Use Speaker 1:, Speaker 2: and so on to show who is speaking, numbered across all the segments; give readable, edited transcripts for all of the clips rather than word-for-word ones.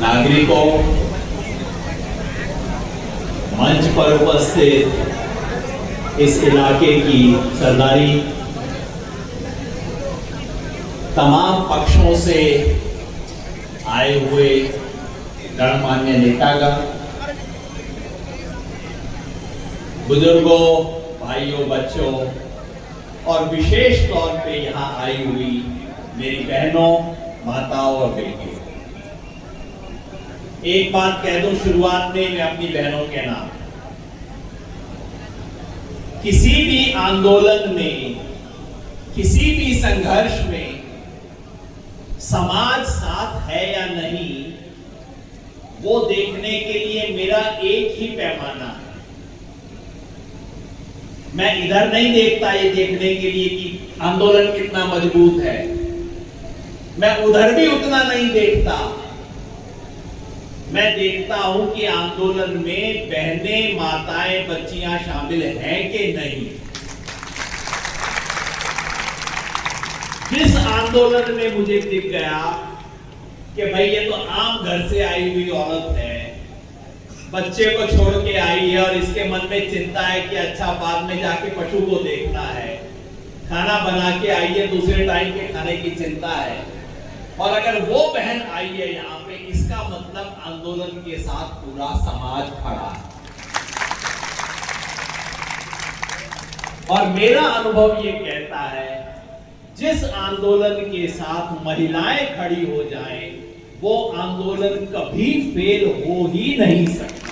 Speaker 1: नागरिकों, मंच पर उपस्थित इस इलाके की सरदारी, तमाम पक्षों से आए हुए गणमान्य नेतागण, बुजुर्गों, भाइयों, बच्चों और विशेष तौर पे यहाँ आई हुई मेरी बहनों, माताओं और बेटियों, एक बात कह दूं शुरुआत में मैं अपनी बहनों के नाम, किसी भी आंदोलन में, किसी भी संघर्ष में समाज साथ है या नहीं, वो देखने के लिए मेरा एक ही पैमाना है। मैं इधर नहीं देखता ये देखने के लिए कि आंदोलन कितना मजबूत है, मैं उधर भी उतना नहीं देखता। मैं देखता हूं कि आंदोलन में बहनें, माताएं, बच्चियां शामिल हैं कि नहीं। जिस आंदोलन में मुझे दिख गया कि भाई ये तो आम घर से आई हुई औरत है, बच्चे को छोड़ के आई है और इसके मन में चिंता है कि अच्छा बाद में जाके पशु को देखना है, खाना बना के आई है, दूसरे टाइम के खाने की चिंता है, और अगर वो बहन आई है यहाँ पे, इसका मतलब आंदोलन के साथ पूरा समाज खड़ा है। और मेरा अनुभव ये कहता है, जिस आंदोलन के साथ महिलाएं खड़ी हो जाएं, वो आंदोलन कभी फेल हो ही नहीं सकता।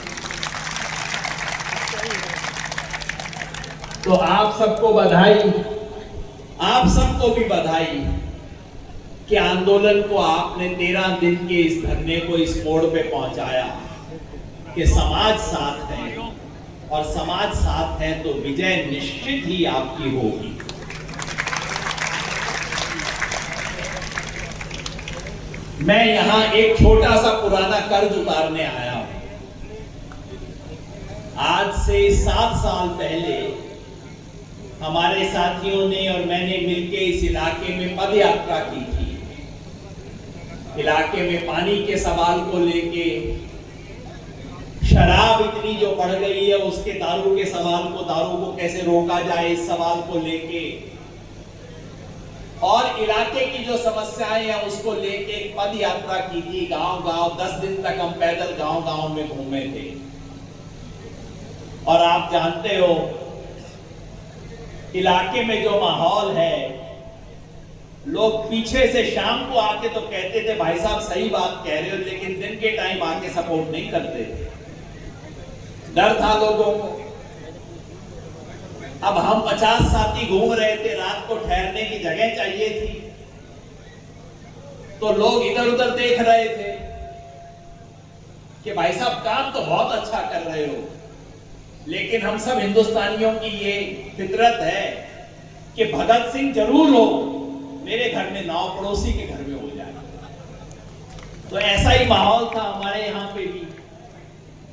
Speaker 1: तो आप सबको बधाई, आप सबको भी बधाई कि आंदोलन को आपने 13 दिन के इस धरने को इस मोड़ पे पहुंचाया कि समाज साथ है, और समाज साथ है तो विजय निश्चित ही आपकी होगी। मैं यहां एक छोटा सा पुराना कर्ज उतारने आया हूं। आज से 7 साल पहले हमारे साथियों ने और मैंने मिलकर इस इलाके में पद यात्रा की थी। इलाके में पानी के सवाल को लेके, शराब इतनी जो बढ़ गई है उसके, दारू के सवाल को, दारू को कैसे रोका जाए इस सवाल को लेके, और इलाके की जो समस्याएं हैं उसको लेके एक पद यात्रा की थी। गांव-गांव 10 दिन तक हम पैदल गांव-गांव में घूमे थे। और आप जानते हो इलाके में जो माहौल है, लोग पीछे से शाम को आके तो कहते थे भाई साहब सही बात कह रहे हो, लेकिन दिन के टाइम आके सपोर्ट नहीं करते थे। डर था लोगों को। अब हम 50 साथी घूम रहे थे, रात को ठहरने की जगह चाहिए थी, तो लोग इधर उधर देख रहे थे कि भाई साहब काम तो बहुत अच्छा कर रहे हो, लेकिन हम सब हिंदुस्तानियों की ये फितरत है कि भगत सिंह जरूर हो, मेरे घर में ना हो, पड़ोसी के घर में हो जाए। तो ऐसा ही माहौल था हमारे यहाँ पे भी।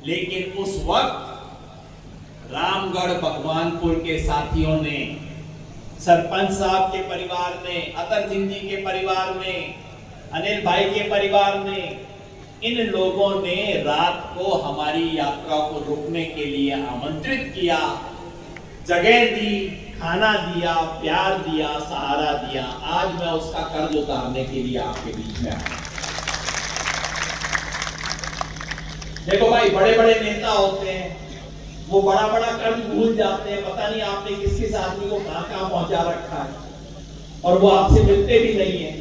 Speaker 1: लेकिन उस वक्त रामगढ़ भगवानपुर के साथियों ने, सरपंच साहब के परिवार ने, अतर सिंह जी के परिवार ने, अनिल भाई के परिवार ने, इन लोगों ने रात को हमारी यात्रा को रुकने के लिए आमंत्रित किया, जगह दी, खाना दिया, प्यार दिया, सहारा दिया। आज मैं उसका कर्ज उतारने के लिए आपके बीच में आया। देखो भाई, बड़े बड़े नेता होते हैं, वो बड़ा बड़ा कर्ज भूल जाते हैं, पता नहीं आपने किस किस आदमी को कहां कहां पहुंचा रखा है, और वो आपसे मिलते भी नहीं है।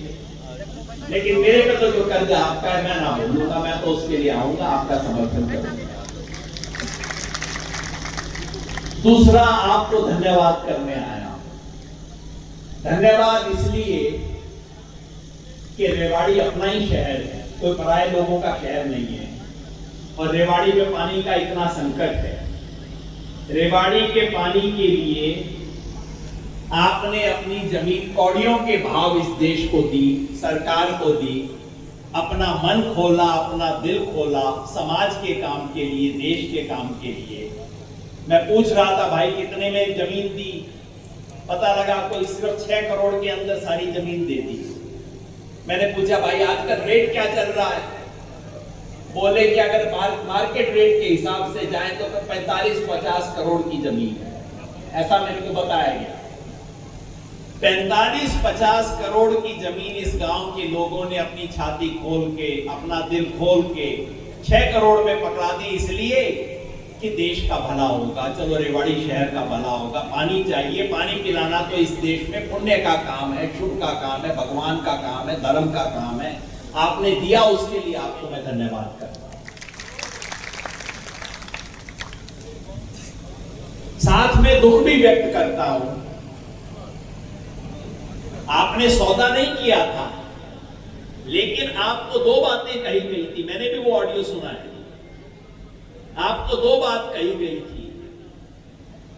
Speaker 1: लेकिन मेरे पे तो जो कर्ज आपका है, मैं ना भूलूंगा, मैं तो उसके लिए आऊंगा, आपका समर्थन करूंगा। दूसरा, आपको धन्यवाद करने आया। धन्यवाद इसलिए कि रेवाड़ी अपना ही शहर है, कोई पराये लोगों का शहर नहीं है, और रेवाड़ी में पानी का इतना संकट है। रेवाड़ी के पानी के लिए आपने अपनी जमीन कौड़ियों के भाव इस देश को दी, सरकार को दी, अपना मन खोला, अपना दिल खोला, समाज के काम के लिए, देश के काम के लिए। मैं पूछ रहा था भाई कितने में जमीन दी, पता लगा कोई सिर्फ 6 करोड़ के अंदर सारी जमीन दे दी। मैंने पूछा भाई आज का रेट क्या चल रहा है, बोले कि अगर मार्केट रेट के हिसाब से जाए तो 45-50 करोड़ की जमीन है, ऐसा मेरे को बताया गया। 45-50 करोड़ की जमीन इस गांव के लोगों ने अपनी छाती खोल के, अपना दिल खोल के 6 करोड़ में पकड़ा दी, इसलिए कि देश का भला होगा, चलो रेवाड़ी शहर का भला होगा। पानी चाहिए, पानी पिलाना तो इस देश में पुण्य का काम है, शुभ का काम है, भगवान का काम है, धर्म का काम है। आपने दिया, उसके लिए आपको मैं धन्यवाद करता हूं। साथ में दुख भी व्यक्त करता हूं। आपने सौदा नहीं किया था, लेकिन आपको 2 बातें कही गई थी, मैंने भी वो ऑडियो सुना है। आपको 2 बात कही गई थी,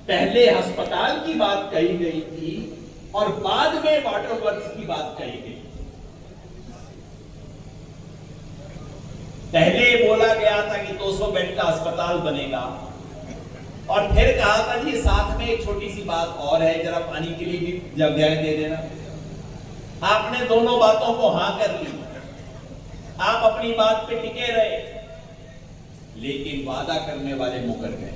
Speaker 1: पहले अस्पताल की बात कही गई थी और बाद में वाटर वर्क्स की बात कही गई। पहले बोला गया था कि 200 बेड का अस्पताल बनेगा और फिर कहा था जी साथ में एक छोटी सी बात और है, जरा पानी के लिए भी जगह दे देना। आपने दोनों बातों को हां कर ली, आप अपनी बात पे टिके रहे, लेकिन वादा करने वाले मुकर गए।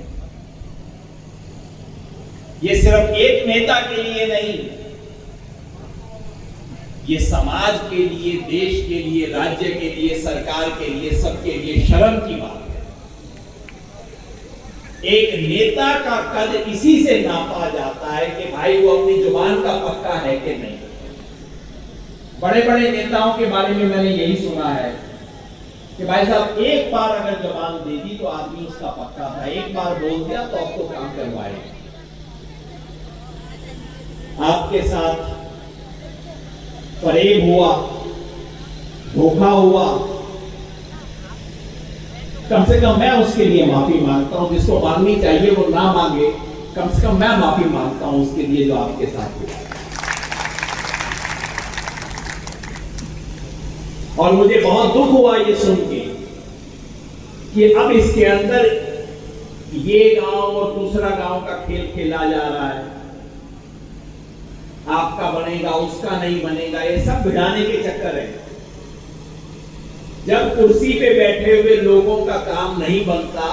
Speaker 1: ये सिर्फ एक नेता के लिए नहीं, ये समाज के लिए, देश के लिए, राज्य के लिए, सरकार के लिए, सबके लिए शर्म की बात है। एक नेता का कद इसी से नापा जाता है कि भाई वो अपनी जुबान का पक्का है कि नहीं। बड़े बड़े नेताओं के बारे में मैंने यही सुना है कि भाई साहब एक बार अगर जुबान दे दी तो आदमी उसका पक्का था, एक बार बोल दिया तो अब तो काम करवाएगा। आपके साथ फरेब हुआ, धोखा हुआ, कम से कम मैं उसके लिए माफी मांगता हूं। जिसको मांगनी चाहिए वो ना मांगे, कम से कम मैं माफी मांगता हूं उसके लिए जो आपके साथ हुआ। और मुझे बहुत दुख हुआ ये सुन के कि अब इसके अंदर ये गांव और दूसरा गांव का खेल खेला जा रहा है। आपका बनेगा, उसका नहीं बनेगा, ये सब भिड़ाने के चक्कर है। जब कुर्सी पे बैठे हुए लोगों का काम नहीं बनता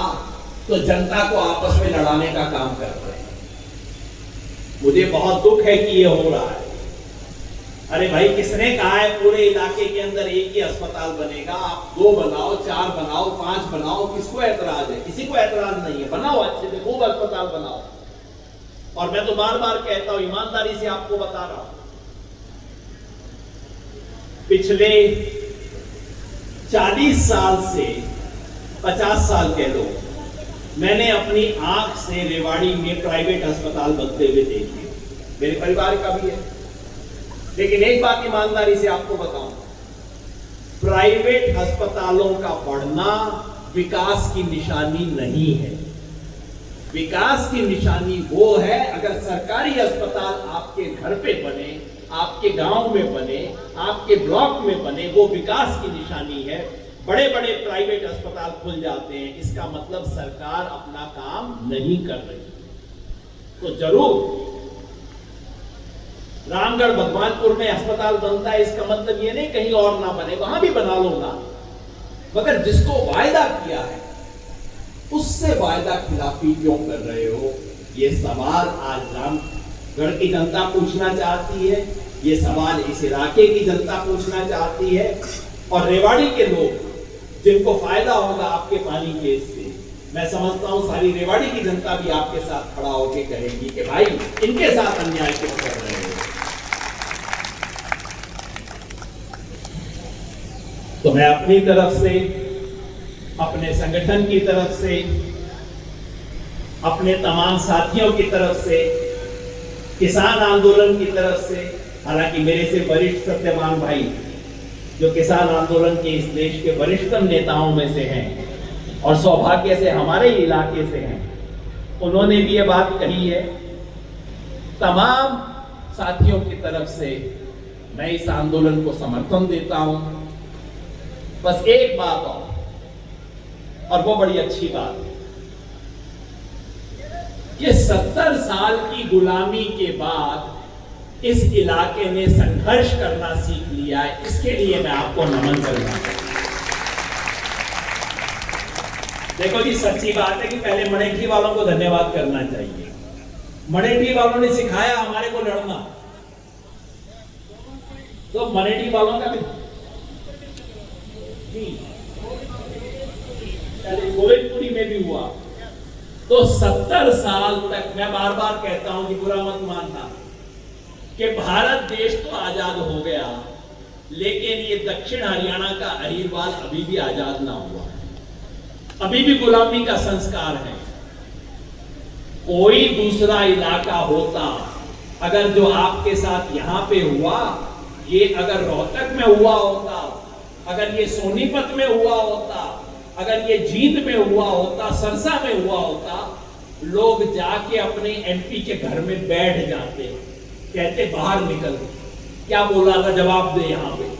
Speaker 1: तो जनता को आपस में लड़ाने का काम करते हैं। मुझे बहुत दुख है कि ये हो रहा है। अरे भाई, किसने कहा है पूरे इलाके के अंदर एक ही अस्पताल बनेगा? आप 2 बनाओ, 4 बनाओ, 5 बनाओ, किसको एतराज है? किसी को एतराज नहीं है। बनाओ, अच्छे से खूब अस्पताल बनाओ। और मैं तो बार बार कहता हूं, ईमानदारी से आपको बता रहा हूं, पिछले 40 साल से 50 साल कह लो, मैंने अपनी आंख से रेवाड़ी में प्राइवेट अस्पताल बनते हुए देखे। मेरे परिवार का भी है। लेकिन एक बात ईमानदारी से आपको बताऊं, प्राइवेट अस्पतालों का बढ़ना विकास की निशानी नहीं है। विकास की निशानी वो है अगर सरकारी अस्पताल आपके घर पे बने, आपके गांव में बने, आपके ब्लॉक में बने, वो विकास की निशानी है। बड़े बड़े प्राइवेट अस्पताल खुल जाते हैं, इसका मतलब सरकार अपना काम नहीं कर रही। तो जरूर रामगढ़ भगवानपुर में अस्पताल बनता है, इसका मतलब ये नहीं कहीं और ना बने, वहां भी बना लूंगा, मगर जिसको वायदा किया है उससे वायदा खिलाफी क्यों कर रहे हो? ये सवाल आज रामगढ़ की जनता पूछना चाहती है, ये सवाल इस इलाके की जनता पूछना चाहती है। और रेवाड़ी के लोग जिनको फायदा होगा आपके पानी केस से, मैं समझता हूं सारी रेवाड़ी की जनता भी आपके साथ खड़ा होकर कहेगी कि भाई इनके साथ अन्याय क्यों कर रहे हो। तो मैं अपनी तरफ से, अपने संगठन की तरफ से, अपने तमाम साथियों की तरफ से, किसान आंदोलन की तरफ से, हालांकि मेरे से वरिष्ठ सत्यवान भाई जो किसान आंदोलन के इस देश के वरिष्ठतम नेताओं में से हैं और सौभाग्य से हमारे इलाके से हैं, उन्होंने भी ये बात कही है। तमाम साथियों की तरफ से मैं इस आंदोलन को समर्थन देता हूं। बस एक बात और वो बड़ी अच्छी बात है कि 70 साल की गुलामी के बाद इस इलाके ने संघर्ष करना सीख लिया है। इसके लिए मैं आपको नमन करूंगा। देखो जी, सच्ची बात है कि पहले मणिठी वालों को धन्यवाद करना चाहिए। मणिठी वालों ने सिखाया हमारे को लड़ना, तो मणिठी वालों का भी गोविंदपुरी में भी हुआ। तो 70 साल तक, मैं बार बार कहता हूं कि बुरा मत मानना, कि भारत देश तो आजाद हो गया, लेकिन ये दक्षिण हरियाणा का अहीरवाल अभी भी आजाद ना हुआ, अभी भी गुलामी का संस्कार है। कोई दूसरा इलाका होता, अगर जो आपके साथ यहां पे हुआ, ये अगर रोहतक में हुआ होता, अगर ये सोनीपत में हुआ होता, अगर ये जींद में हुआ होता, सरसा में हुआ होता, लोग जाके अपने एमपी के घर में बैठ जाते, कहते बाहर निकल, क्या बोला था जवाब दे। यहां पे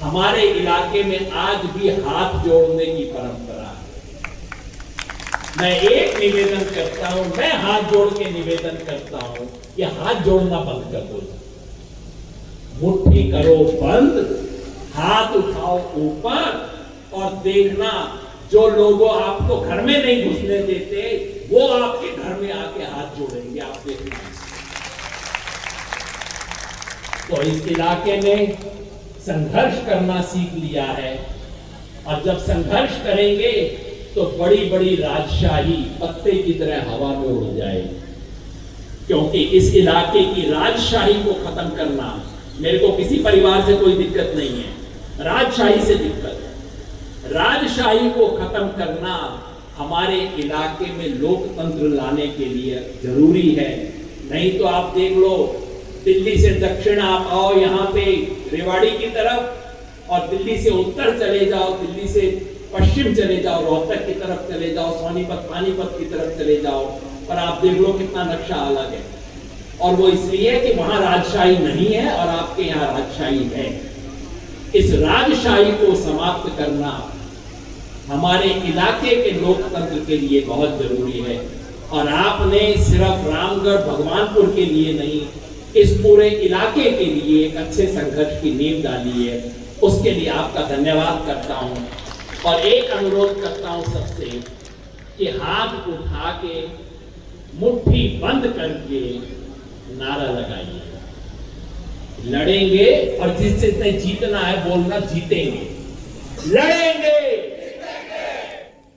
Speaker 1: हमारे इलाके में आज भी हाथ जोड़ने की परंपरा है। मैं एक निवेदन करता हूं, मैं हाथ जोड़ के निवेदन करता हूं कि हाथ जोड़ना बंद कर दो, मुट्ठी करो बंद, हाथ उठाओ ऊपर, और देखना जो लोगों आपको घर में नहीं घुसने देते, वो आपके घर में आके हाथ जोड़ेंगे, आप देखना। तो इस इलाके में संघर्ष करना सीख लिया है, और जब संघर्ष करेंगे तो बड़ी बड़ी राजशाही पत्ते की तरह हवा में उड़ जाएगी, क्योंकि इस इलाके की राजशाही को खत्म करना, मेरे को किसी परिवार से कोई दिक्कत नहीं है, राजशाही से दिक्कत है। राजशाही को खत्म करना हमारे इलाके में लोकतंत्र लाने के लिए जरूरी है। नहीं तो आप देख लो, दिल्ली से दक्षिण आप आओ यहाँ पे रेवाड़ी की तरफ, और दिल्ली से उत्तर चले जाओ, दिल्ली से पश्चिम चले जाओ, रोहतक की तरफ चले जाओ, सोनीपत पानीपत की तरफ चले जाओ, पर आप देख लो कितना नक्शा अलग है। और वो इसलिए कि वहां राजशाही नहीं है और आपके यहाँ राजशाही है। इस राजशाही को समाप्त करना हमारे इलाके के लोकतंत्र के लिए बहुत जरूरी है, और आपने सिर्फ रामगढ़ भगवानपुर के लिए नहीं, इस पूरे इलाके के लिए एक अच्छे संघर्ष की नींव डाली है। उसके लिए आपका धन्यवाद करता हूं, और एक अनुरोध करता हूं सबसे कि हाथ उठा के मुट्ठी बंद करके नारा लगाइए, लड़ेंगे, और जिससे जीतना है बोलना जीतेंगे, लड़ेंगे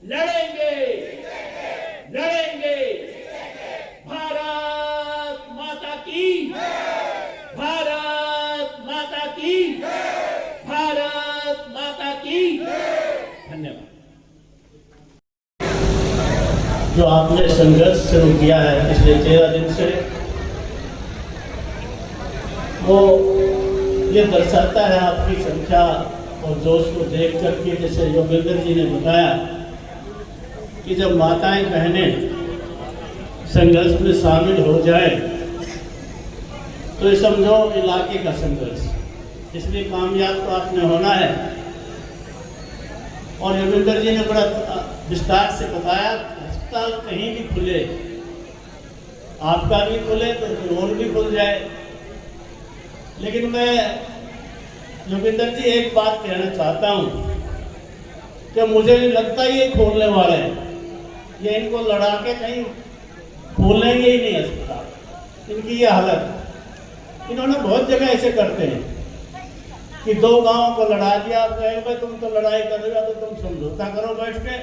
Speaker 1: लड़ेंगे लड़ेंगे। भारत माता की, भारत माता की, भारत माता की। धन्यवाद।
Speaker 2: जो आपने संघर्ष शुरू किया है पिछले 13 दिन से, वो ये दर्शाता है आपकी संख्या और जोश को देख करके, जैसे योगेंद्र जी ने बताया कि जब माताएं बहनें संघर्ष में शामिल हो जाए तो ये समझो इलाके का संघर्ष, इसलिए कामयाब तो आपने होना है। और योगेंद्र जी ने बड़ा विस्तार से बताया, अस्पताल कहीं भी खुले, आपका भी खुले तो और भी खुल जाए। लेकिन मैं योगेंद्र जी एक बात कहना चाहता हूँ कि मुझे नहीं लगता ये खोलने वाले हैं, ये इनको लड़ा के कहीं खोलेंगे ही नहीं अस्पताल। इनकी ये हालत, इन्होंने बहुत जगह ऐसे करते हैं कि 2 गांवों को लड़ा दिया, आप कहेंगे भाई तुम तो लड़ाई कर रहे हो तो तुम समझौता करो बैठ के,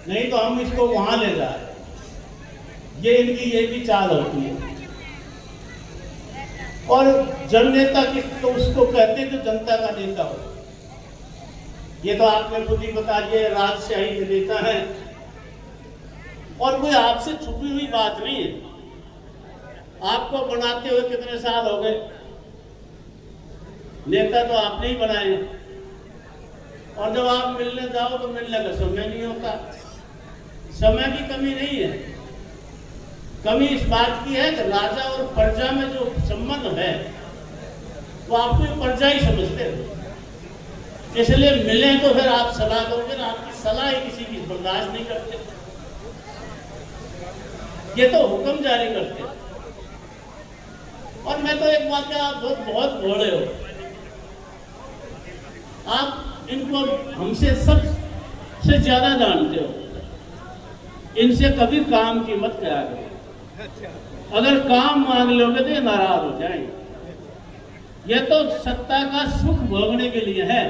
Speaker 2: नहीं तो हम इसको वहां ले जा रहे। ये इनकी ये भी चाल होती है। और जननेता किसको उसको कहते हैं जो जनता का नेता हो। ये तो आपने खुद ही बता दिया, राजशाही के नेता है, और कोई आपसे छुपी हुई बात नहीं है। आपको बनाते हुए कितने साल हो गए, नेता तो आपने ही बनाए, और जब आप मिलने जाओ तो मिलने का समय नहीं होता। समय की कमी नहीं है, कमी इस बात की है कि राजा और प्रजा में जो संबंध है वो आपको प्रजा ही समझते हो, इसलिए मिले तो फिर आप सलाह दोगे ना, आपकी सलाह ही किसी की बर्दाश्त नहीं करते, ये तो हुक्म जारी करते। और मैं तो एक बात है, आप बहुत भोले हो, आप इनको हमसे सब से ज्यादा जानते हो। इनसे कभी काम की मत करा करो। अगर काम मांग लोगे तो ये नाराज हो जाएंगे। ये तो सत्ता का सुख भोगने के लिए है।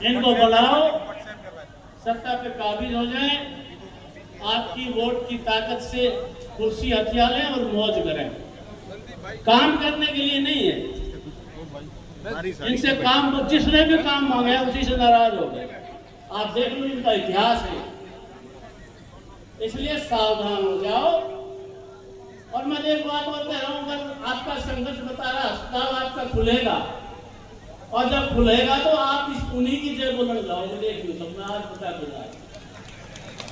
Speaker 2: इनको बनाओ, सत्ता पे काबिज हो जाए, आपकी वोट की ताकत से कुर्सी हथिया लें और मौज करें। काम करने के लिए नहीं है। इनसे काम, जिसने भी काम मांगा उसी से नाराज हो गए। आप देख लो, इनका इतिहास है। इसलिए सावधान हो जाओ। और मैं एक बात और कह रहा हूं, अगर आपका संघर्ष बता रहा अस्पताल आपका खुलेगा, और जब खुलेगा तो आप इस उन्हीं की जय बोलने जाओगे। देखिए तब मैं आज पता चला,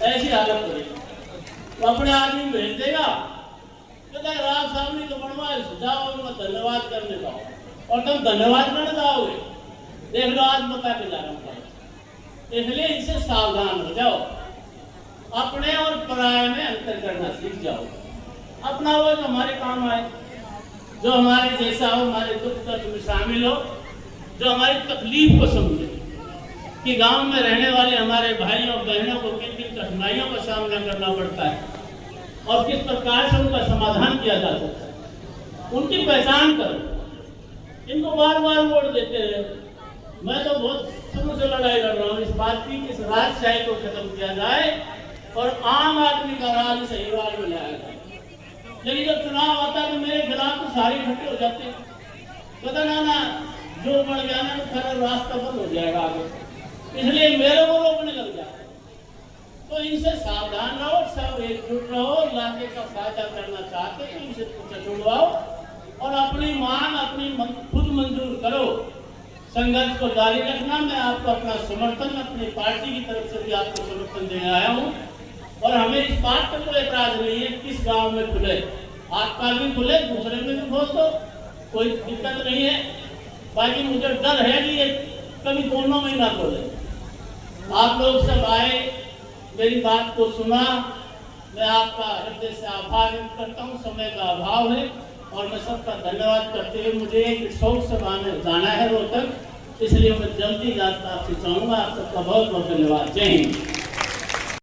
Speaker 2: ऐसी हालत करेगी। तो अपने आदमी भेज देगा, राज साहब ने तो बनवाए, जाओ उनका धन्यवाद करने जाओ, और तुम धन्यवाद करने जाओगे। देख लो, आज बता के जा रहा हूँ। इसलिए इनसे सावधान हो जाओ। अपने और पराये में अंतर करना सीख जाओ। अपना वो जो हमारे काम आए, जो हमारे जैसा हो, हमारे दुख दर्द में शामिल हो, जो हमारी तकलीफ को समझे कि गांव में रहने वाले हमारे भाइयों और बहनों को किन किन कठिनाइयों का सामना करना पड़ता है और किस प्रकार से उनका समाधान किया जा सकता है, उनकी पहचान करो। इनको बार बार वोट देते रहे। मैं तो बहुत शुरू से लड़ाई लड़ रहा हूँ इस बात की कि इस राजशाही को खत्म किया जाए और आम आदमी का राज सही राज में लाया जाए। लेकिन जब चुनाव आता है तो मेरे खिलाफ तो सारे इकट्ठे हो जाते हैं। पता ना जो बढ़ गया ना तो खरा रास्ता बंद हो जाएगा आगे, इसलिए मेरे को रोकने लग जाए। तो इनसे सावधान रहो, सब एकजुट रहो। इलाके का फायदा करना चाहते तो इनसे जुड़वाओ और अपनी मांग अपनी खुद मंजूर करो। संघर्ष को जारी रखना। मैं आपको अपना समर्थन, अपनी पार्टी की तरफ से भी आपको समर्थन देने आया हूँ। और हमें इस बात पर कोई एतराज नहीं है किस गांव में खुले, आपका भी खुले, दूसरे में भी खोल दो, कोई दिक्कत नहीं है। बाकी मुझे डर है कि ये कभी दोनों में ना खोले। आप लोग सब आए, मेरी बात को सुना, मैं आपका हृदय से आभार व्यक्त करता हूँ। समय का अभाव है और मैं सबका धन्यवाद करते हुए मुझे एक शौक से जाना है रोहतक, इसलिए मैं जल्दी आपसे चाहूँगा। आप सबका बहुत बहुत धन्यवाद। जय हिंद।